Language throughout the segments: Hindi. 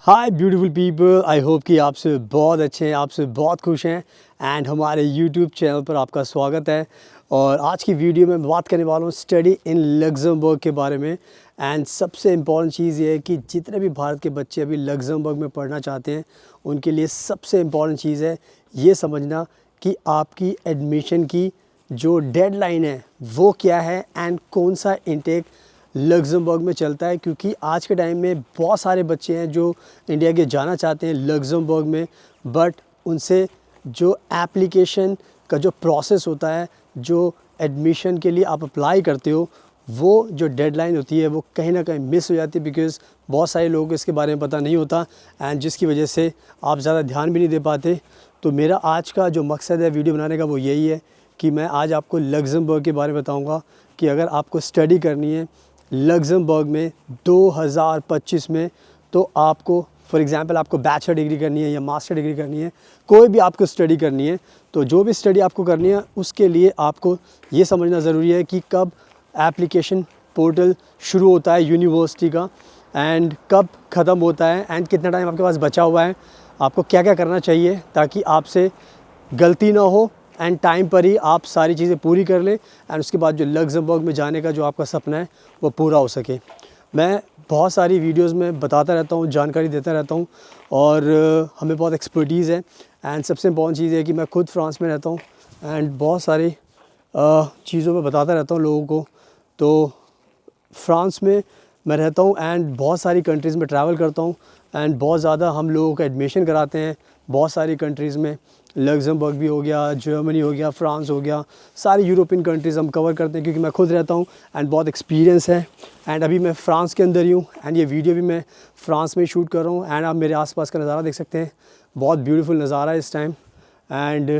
Hi beautiful people, I hope कि आपसे बहुत अच्छे हैं, आपसे बहुत खुश हैं एंड हमारे यूट्यूब चैनल पर आपका स्वागत है। और आज की वीडियो में मैं बात करने वाला हूँ स्टडी इन लग्जमबर्ग के बारे में। एंड सबसे इम्पॉर्टेंट चीज़ ये है कि जितने भी भारत के बच्चे अभी लग्जमबर्ग में पढ़ना चाहते हैं उनके लिए सबसे इम्पॉर्टेंट चीज़ है ये समझना कि आपकी एडमिशन की जो डेडलाइन है वो क्या है एंड कौन सा इंटेक लग्जमबर्ग में चलता है। क्योंकि आज के टाइम में बहुत सारे बच्चे हैं जो इंडिया के जाना चाहते हैं लग्जमबर्ग में, बट उनसे जो एप्लीकेशन का जो प्रोसेस होता है, जो एडमिशन के लिए आप अप्लाई करते हो, वो जो डेडलाइन होती है वो कहीं ना कहीं मिस हो जाती है। बिकॉज़ बहुत सारे लोगों को इसके बारे में पता नहीं होता एंड जिसकी वजह से आप ज़्यादा ध्यान भी नहीं दे पाते। तो मेरा आज का जो मकसद है वीडियो बनाने का वो यही है कि मैं आज आपको लग्जमबर्ग के बारे में बताऊँगा कि अगर आपको स्टडी करनी है लग्जमबर्ग में 2025 में, तो आपको फॉर एग्ज़ाम्पल आपको बैचलर डिग्री करनी है या मास्टर डिग्री करनी है, कोई भी आपको स्टडी करनी है, तो जो भी स्टडी आपको करनी है उसके लिए आपको ये समझना ज़रूरी है कि कब एप्लीकेशन पोर्टल शुरू होता है यूनिवर्सिटी का एंड कब ख़त्म होता है एंड कितना टाइम आपके पास बचा हुआ है, आपको क्या क्या करना चाहिए ताकि आपसे गलती ना हो एंड टाइम पर ही आप सारी चीज़ें पूरी कर लें एंड उसके बाद जो लग्जमबर्ग में जाने का जो आपका सपना है वो पूरा हो सके। मैं बहुत सारी वीडियोस में बताता रहता हूँ, जानकारी देता रहता हूँ और हमें बहुत एक्सपर्टीज़ है। एंड सबसे इम्पॉर्टेंट चीज़ है कि मैं खुद फ्रांस में रहता हूँ एंड बहुत सारी चीज़ों में बताता रहता हूँ लोगों को। तो फ्रांस में मैं रहता हूँ एंड बहुत सारी कंट्रीज़ में ट्रैवल करता हूँ एंड बहुत ज़्यादा हम लोगों का एडमिशन कराते हैं बहुत सारी कंट्रीज़ में। लग्जमबर्ग भी हो गया, जर्मनी हो गया, फ्रांस हो गया, सारी यूरोपियन कंट्रीज़ हम कवर करते हैं क्योंकि मैं खुद रहता हूँ एंड बहुत एक्सपीरियंस है। एंड अभी मैं फ़्रांस के अंदर ही हूँ एंड ये वीडियो भी मैं फ़्रांस में शूट कर रहा हूँ एंड आप मेरे आसपास का नज़ारा देख सकते हैं, बहुत ब्यूटीफुल नज़ारा है इस टाइम। एंड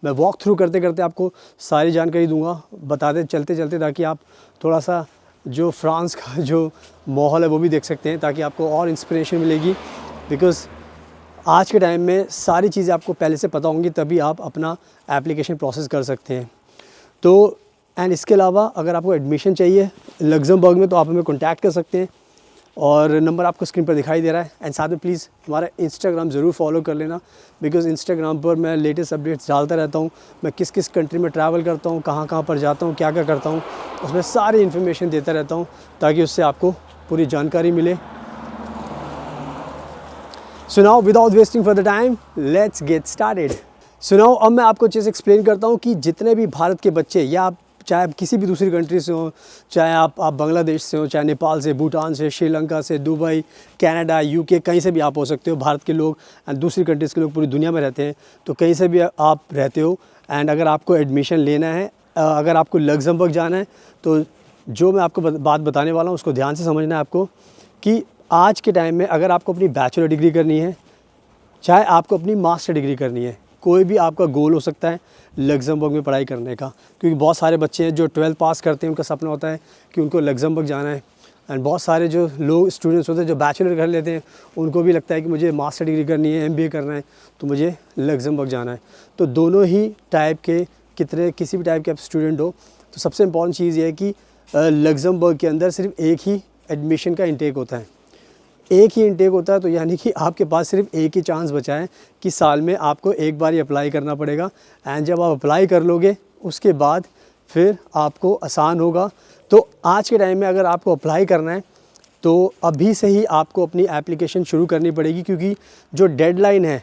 मैं वॉक थ्रू करते करते आपको सारी जानकारी दूँगा, बताते चलते चलते, ताकि आप थोड़ा सा जो फ्रांस का जो माहौल है वो भी देख सकते हैं, ताकि आपको और इंस्पिरेशन मिलेगी। बिकॉज़ आज के टाइम में सारी चीज़ें आपको पहले से पता होंगी तभी आप अपना एप्लीकेशन प्रोसेस कर सकते हैं। तो एंड इसके अलावा अगर आपको एडमिशन चाहिए लग्जमबर्ग में तो आप हमें कॉन्टैक्ट कर सकते हैं और नंबर आपको स्क्रीन पर दिखाई दे रहा है। एंड साथ में प्लीज़ हमारा इंस्टाग्राम ज़रूर फॉलो कर लेना, बिकॉज़ इंस्टाग्राम पर मैं लेटेस्ट अपडेट्स डालता रहता हूँ। मैं किस किस कंट्री में ट्रैवल करता हूँ, कहाँ कहाँ पर जाता हूँ, क्या क्या करता हूँ, उसमें सारी इन्फॉर्मेशन देता रहता हूँ ताकि उससे आपको पूरी जानकारी मिले। So now without wasting further time, let's get started. So now अब मैं आपको चीज़ एक्सप्लेन करता हूँ कि जितने भी भारत के बच्चे या आप चाहे आप किसी भी दूसरी कंट्री से हो, चाहे आप बांग्लादेश से हो, चाहे नेपाल से, भूटान से, श्रीलंका से, दुबई, कनाडा, यूके, कहीं से भी आप हो सकते हो। भारत के लोग एंड दूसरी कंट्रीज़ के लोग पूरी दुनिया में रहते हैं, तो कहीं से भी आप रहते हो एंड अगर आपको एडमिशन लेना है, अगर आपको लग्जमबर्ग जाना है, तो जो मैं आपको बात बताने वाला हूँ उसको ध्यान से समझना है आपको कि आज के टाइम में अगर आपको अपनी बैचलर डिग्री करनी है, चाहे आपको अपनी मास्टर डिग्री करनी है, कोई भी आपका गोल हो सकता है लग्जमबर्ग में पढ़ाई करने का। क्योंकि बहुत सारे बच्चे हैं जो 12th पास करते हैं, उनका सपना होता है कि उनको लग्जमबर्ग जाना है। एंड बहुत सारे जो लोग स्टूडेंट्स होते हैं जो बैचलर कर लेते हैं, उनको भी लगता है कि मुझे मास्टर डिग्री करनी है, MBA करना है, तो मुझे लग्जमबर्ग जाना है। तो दोनों ही टाइप के किसी भी टाइप के आप स्टूडेंट हो, तो सबसे इम्पॉर्टेंट चीज़ ये है कि लग्जमबर्ग के अंदर सिर्फ एक ही एडमिशन का इंटेक होता है, एक ही इंटेक होता है। तो यानी कि आपके पास सिर्फ एक ही चांस बचा है कि साल में आपको एक बार ही अप्लाई करना पड़ेगा एंड जब आप अप्लाई कर लोगे उसके बाद फिर आपको आसान होगा। तो आज के टाइम में अगर आपको अप्लाई करना है तो अभी से ही आपको अपनी एप्लीकेशन शुरू करनी पड़ेगी, क्योंकि जो डेडलाइन है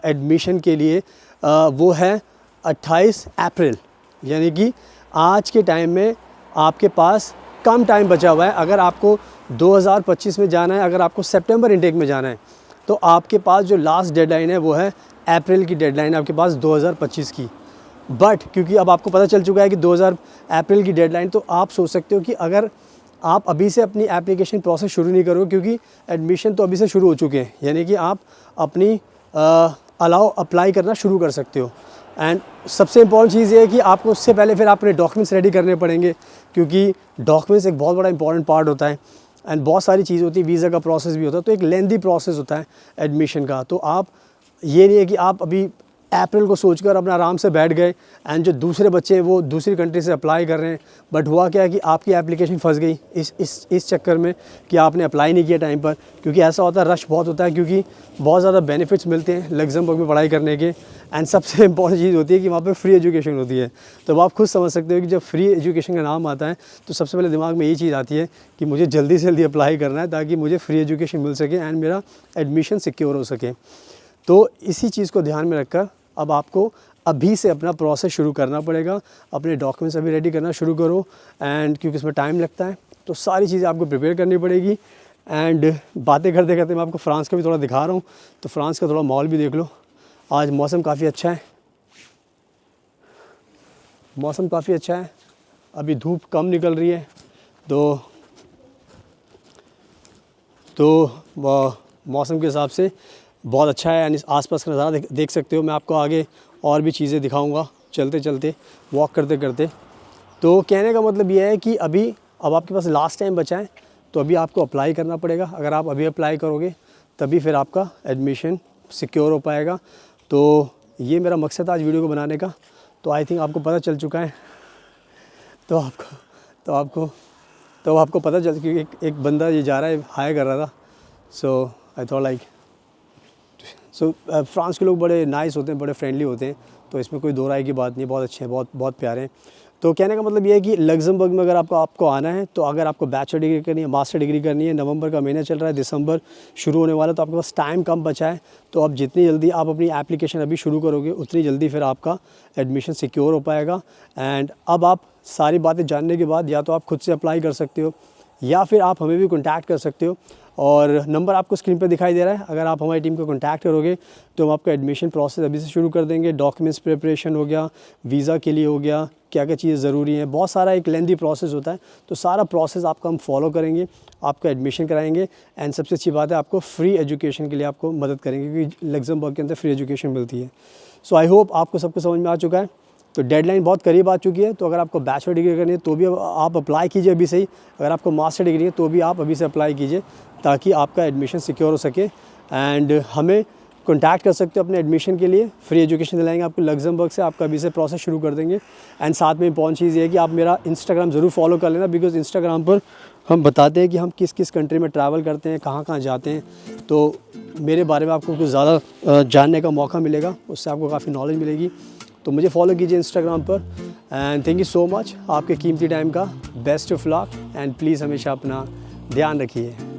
एडमिशन के लिए वो है 28 अप्रैल। यानी कि आज के टाइम में आपके पास कम टाइम बचा हुआ है। अगर आपको 2025 में जाना है, अगर आपको सितंबर इंटेक में जाना है, तो आपके पास जो लास्ट डेडलाइन है वो है अप्रैल की डेडलाइन है आपके पास 2025 की। बट क्योंकि अब आपको पता चल चुका है कि 2000 अप्रैल की डेडलाइन, तो आप सोच सकते हो कि अगर आप अभी से अपनी एप्लीकेशन प्रोसेस शुरू नहीं करोगे, क्योंकि एडमिशन तो अभी से शुरू हो चुके हैं, यानी कि आप अपनी अप्लाई करना शुरू कर सकते हो। एंड सबसे इम्पॉर्टेंट चीज़ ये है कि आपको उससे पहले फिर अपने डॉक्यूमेंट्स रेडी करने पड़ेंगे, क्योंकि डॉक्यूमेंट्स एक बहुत बड़ा इंपॉर्टेंट पार्ट होता है एंड बहुत सारी चीज़ होती है, वीज़ा का प्रोसेस भी होता है, तो एक लेंदी प्रोसेस होता है एडमिशन का। तो आप ये नहीं है कि आप अभी अप्रैल को सोचकर अपना आराम से बैठ गए एंड जो दूसरे बच्चे हैं वो दूसरी कंट्री से अप्लाई कर रहे हैं, बट हुआ क्या है कि आपकी एप्लीकेशन फंस गई इस चक्कर में कि आपने अप्लाई नहीं किया टाइम पर। क्योंकि ऐसा होता है, रश बहुत होता है, क्योंकि बहुत ज़्यादा बेनिफिट्स मिलते हैं लग्जमबर्ग में पढ़ाई करने के। एंड सबसे इंपॉर्टेंट चीज़ होती है कि वहाँ पे फ्री एजुकेशन होती है। तो आप खुद समझ सकते हो कि जब फ्री एजुकेशन का नाम आता है तो सबसे पहले दिमाग में यही चीज़ आती है कि मुझे जल्दी से जल्दी अप्लाई करना है ताकि मुझे फ्री एजुकेशन मिल सके एंड मेरा एडमिशन सिक्योर हो सके। तो इसी चीज़ को ध्यान में रखकर अब आपको अभी से अपना प्रोसेस शुरू करना पड़ेगा, अपने डॉक्यूमेंट्स अभी रेडी करना शुरू करो। एंड क्योंकि इसमें टाइम लगता है तो सारी चीज़ें आपको प्रिपेयर करनी पड़ेगी। एंड बातें करते करते मैं आपको फ्रांस का भी थोड़ा दिखा रहा हूँ, तो फ्रांस का थोड़ा माहौल भी देख लो। आज मौसम काफ़ी अच्छा है, मौसम काफ़ी अच्छा है, अभी धूप कम निकल रही है, तो मौसम के हिसाब से बहुत अच्छा है। यानी आसपास का नज़ारा देख सकते हो। मैं आपको आगे और भी चीज़ें दिखाऊंगा चलते चलते, वॉक करते करते। तो कहने का मतलब ये है कि अभी अब आपके पास लास्ट टाइम बचा है, तो अभी आपको अप्लाई करना पड़ेगा। अगर आप अभी अप्लाई करोगे तभी फिर आपका एडमिशन सिक्योर हो पाएगा। तो ये मेरा मकसद आज वीडियो को बनाने का। तो आई थिंक आपको पता चल चुका है। तो आपको पता चल, क्योंकि एक बंदा ये जा रहा है, हाय कर रहा था। सो आई थॉट लाइक फ्रांस के लोग बड़े नाइस होते हैं, बड़े फ्रेंडली होते हैं, तो इसमें कोई दो राय की बात नहीं है, बहुत अच्छे हैं, बहुत प्यारे हैं। तो कहने का मतलब ये है कि लग्जमबर्ग में अगर आपको आना है, तो अगर आपको बैचलर डिग्री करनी है, मास्टर डिग्री करनी है, नवंबर का महीना चल रहा है, दिसंबर शुरू होने वाला है, तो आपके पास टाइम कम बचा है। तो अब जितनी जल्दी आप अपनी एप्लीकेशन अभी शुरू करोगे उतनी जल्दी फिर आपका एडमिशन सिक्योर हो पाएगा। एंड अब आप सारी बातें जानने के बाद या तो आप खुद से अप्लाई कर सकते हो या फिर आप हमें भी कॉन्टैक्ट कर सकते हो, और नंबर आपको स्क्रीन पर दिखाई दे रहा है। अगर आप हमारी टीम को कॉन्टैक्ट करोगे तो हम आपका एडमिशन प्रोसेस अभी से शुरू कर देंगे। डॉक्यूमेंट्स प्रिपरेशन हो गया, वीज़ा के लिए हो गया, क्या क्या चीज़ें ज़रूरी हैं, बहुत सारा एक लेंदी प्रोसेस होता है। तो सारा प्रोसेस आपका हम फॉलो करेंगे, आपका एडमिशन कराएंगे। एंड सबसे अच्छी बात है, आपको फ्री एजुकेशन के लिए आपको मदद करेंगे, क्योंकि लग्जमबर्ग के अंदर फ्री एजुकेशन मिलती है। सो आई होप आपको सब कुछ समझ में आ चुका है। तो डेडलाइन बहुत करीब आ चुकी है। तो अगर आपको बैचलर डिग्री करनी है तो भी आप अप्लाई कीजिए अभी से ही। अगर आपको मास्टर डिग्री है तो भी आप अभी से अप्लाई कीजिए, ताकि आपका एडमिशन सिक्योर हो सके। एंड हमें कॉन्टैक्ट कर सकते हो अपने एडमिशन के लिए, फ्री एजुकेशन दिलाएंगे आपको लग्जमबर्ग से, आपका अभी से प्रोसेस शुरू कर देंगे। एंड साथ में इंपॉर्टेंट चीज़ ये है कि आप मेरा इंस्टाग्राम ज़रूर फॉलो कर लेना, बिकॉज़ इंस्टाग्राम पर हम बताते हैं कि हम किस किस कंट्री में ट्रैवल करते हैं, कहाँ कहाँ जाते हैं। तो मेरे बारे में आपको कुछ ज़्यादा जानने का मौका मिलेगा, उससे आपको काफ़ी नॉलेज मिलेगी। तो मुझे फॉलो कीजिए इंस्टाग्राम पर। And thank you so much आपके कीमती टाइम का। Best of luck and please हमेशा अपना ध्यान रखिए।